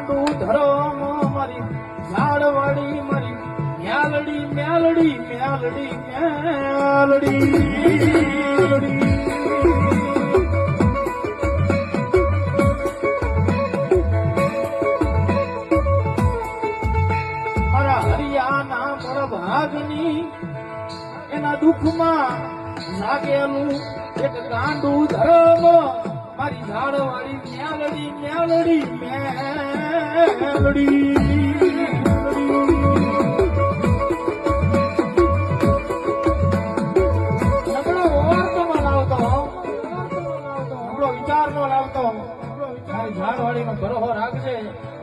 ગાંડું ધરમ મારી ઝાડવાડી મારી મ્યાલડી મ્યાલડી મ્યાલડી મ્યાલડી મારા હરિયાના પ્રભાગની એના દુઃખમાં લાગેલું એક ગાંડું ધરમ મારી ઝાડવાળી મ્યાલડી મ્યાલડી મ્યાલડી